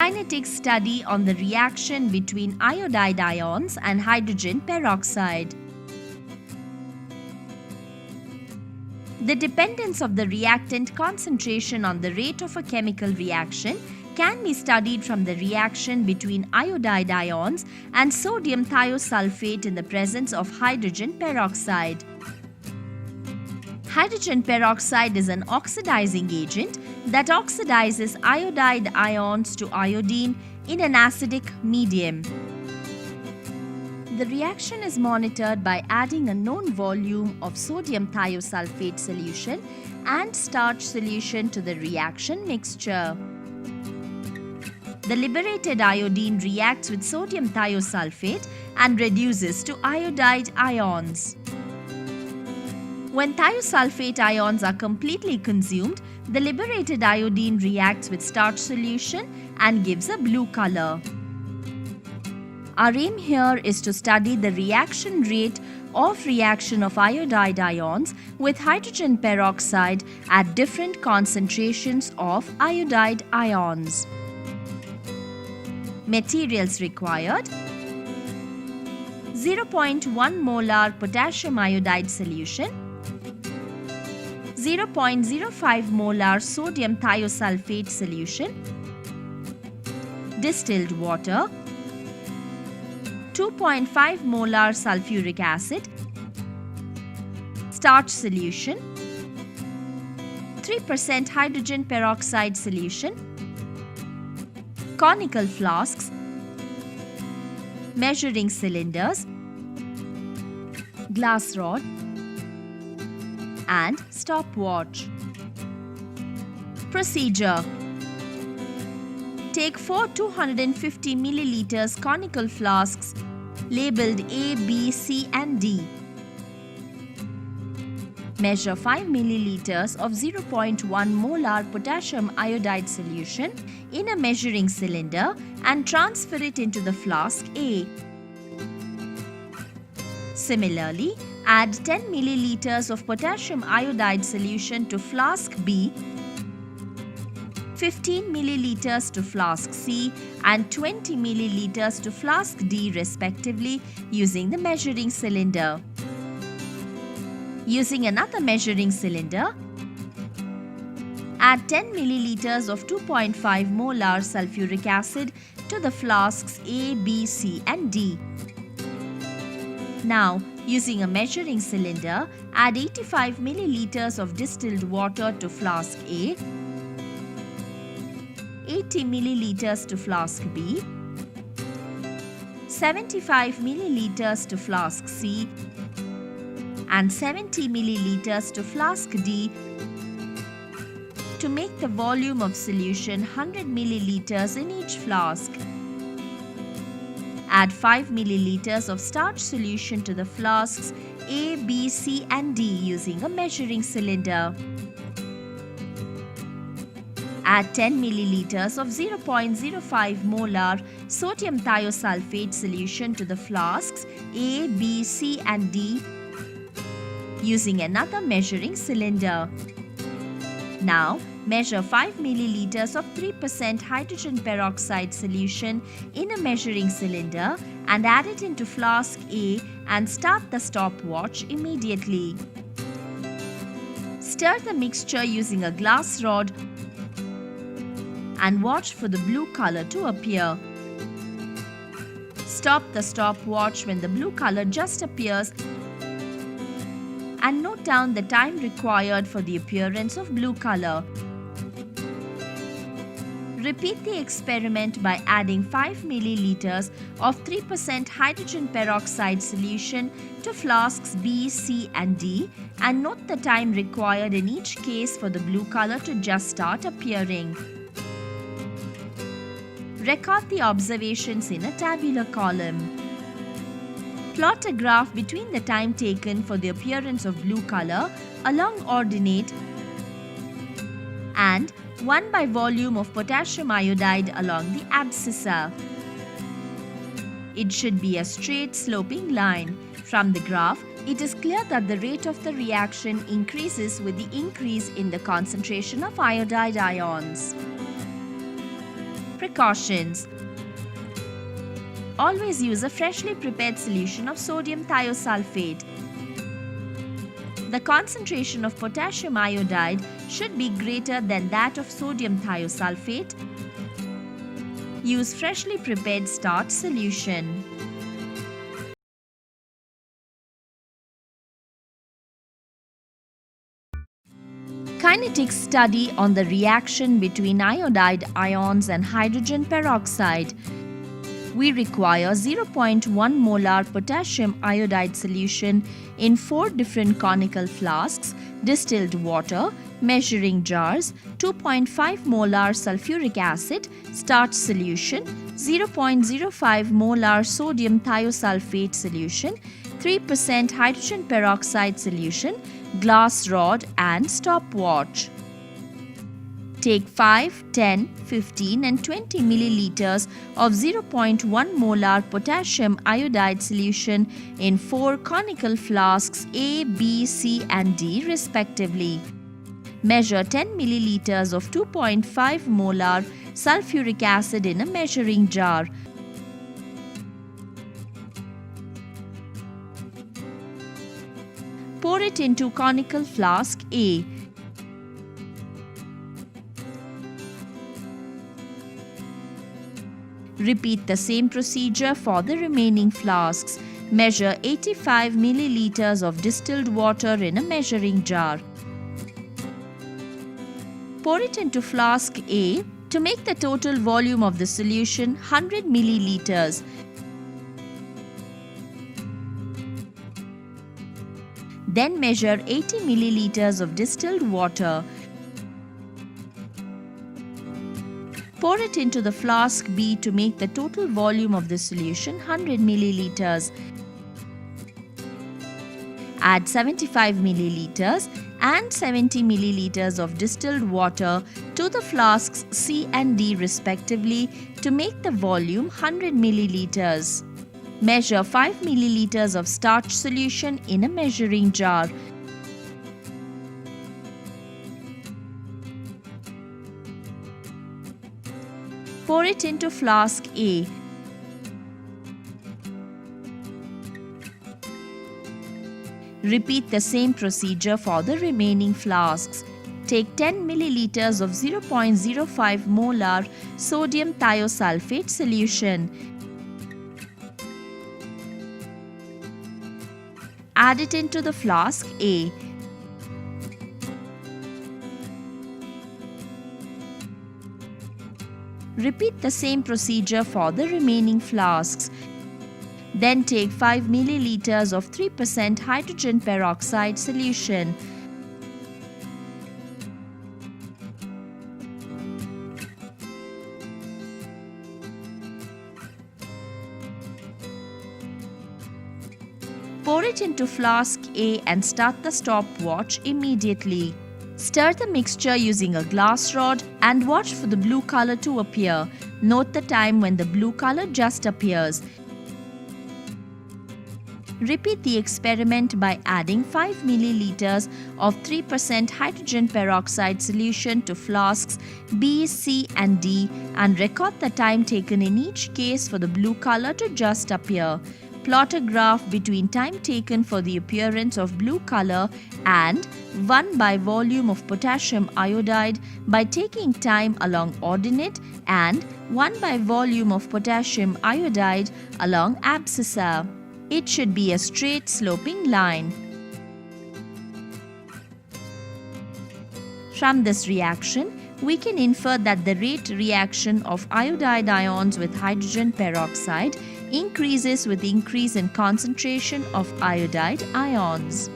Kinetic study on the reaction between iodide ions and hydrogen peroxide. The dependence of the reactant concentration on the rate of a chemical reaction can be studied from the reaction between iodide ions and sodium thiosulfate in the presence of hydrogen peroxide. Hydrogen peroxide is an oxidizing agent that oxidizes iodide ions to iodine in an acidic medium. The reaction is monitored by adding a known volume of sodium thiosulfate solution and starch solution to the reaction mixture. The liberated iodine reacts with sodium thiosulfate and reduces to iodide ions. When thiosulfate ions are completely consumed, the liberated iodine reacts with starch solution and gives a blue color. Our aim here is to study the reaction rate of reaction of iodide ions with hydrogen peroxide at different concentrations of iodide ions. Materials required: 0.1 molar potassium iodide solution, 0.05 molar sodium thiosulfate solution, distilled water, 2.5 molar sulfuric acid, starch solution, 3% hydrogen peroxide solution, conical flasks, measuring cylinders, glass rod, and stopwatch. Procedure: take 4 250 milliliters conical flasks labeled A, B, C and D. Measure 5 milliliters of 0.1 molar potassium iodide solution in a measuring cylinder and transfer it into the flask A. Similarly, add 10 milliliters of potassium iodide solution to flask B, 15 milliliters to flask C and 20 milliliters to flask D respectively using the measuring cylinder. Using another measuring cylinder, add 10 milliliters of 2.5 molar sulfuric acid to the flasks A, B, C and D. Now, using a measuring cylinder, add 85 milliliters of distilled water to flask A, 80 milliliters to flask B, 75 milliliters to flask C and 70 milliliters to flask D to make the volume of solution 100 milliliters in each flask. Add 5 milliliters of starch solution to the flasks A, B, C and D using a measuring cylinder. Add 10 milliliters of 0.05 molar sodium thiosulfate solution to the flasks A, B, C and D using another measuring cylinder. Now, measure 5 milliliters of 3% hydrogen peroxide solution in a measuring cylinder and add it into flask A and start the stopwatch immediately. Stir the mixture using a glass rod and watch for the blue color to appear. Stop the stopwatch when the blue color just appears and note down the time required for the appearance of blue color. Repeat the experiment by adding 5 milliliters of 3% hydrogen peroxide solution to flasks B, C and D and note the time required in each case for the blue color to just start appearing. Record the observations in a tabular column. Plot a graph between the time taken for the appearance of blue color along ordinate and 1 by volume of potassium iodide along the abscissa. It should be a straight sloping line. From the graph, it is clear that the rate of the reaction increases with the increase in the concentration of iodide ions. Precautions. Always use a freshly prepared solution of sodium thiosulfate. The concentration of potassium iodide should be greater than that of sodium thiosulfate. Use freshly prepared starch solution. Kinetic study on the reaction between iodide ions and hydrogen peroxide. We require 0.1 molar potassium iodide solution in 4 different conical flasks, distilled water, measuring jars, 2.5 molar sulfuric acid, starch solution, 0.05 molar sodium thiosulfate solution, 3% hydrogen peroxide solution, glass rod and stopwatch. Take 5, 10, 15 and 20 milliliters of 0.1 molar potassium iodide solution in 4 conical flasks A, B, C and D respectively. Measure 10 milliliters of 2.5 molar sulfuric acid in a measuring jar. Pour it into conical flask A. Repeat the same procedure for the remaining flasks. Measure 85 milliliters of distilled water in a measuring jar. Pour it into flask A to make the total volume of the solution 100 milliliters. Then measure 80 milliliters of distilled water. Pour it into the flask B to make the total volume of the solution 100 milliliters. Add 75 milliliters and 70 milliliters of distilled water to the flasks C and D respectively to make the volume 100 milliliters. Measure 5 milliliters of starch solution in a measuring jar. Pour it into flask A. Repeat the same procedure for the remaining flasks. Take 10 milliliters of 0.05 molar sodium thiosulfate solution. Add it into the flask A. Repeat the same procedure for the remaining flasks. Then take 5 milliliters of 3% hydrogen peroxide solution. Pour it into flask A and start the stopwatch immediately. Stir the mixture using a glass rod and watch for the blue color to appear. Note the time when the blue color just appears. Repeat the experiment by adding 5 milliliters of 3% hydrogen peroxide solution to flasks B, C and D and record the time taken in each case for the blue color to just appear. Plot a graph between time taken for the appearance of blue color and 1 by volume of potassium iodide by taking time along ordinate and 1 by volume of potassium iodide along abscissa. It should be a straight sloping line. From this reaction, we can infer that the rate reaction of iodide ions with hydrogen peroxide increases with increase in concentration of iodide ions.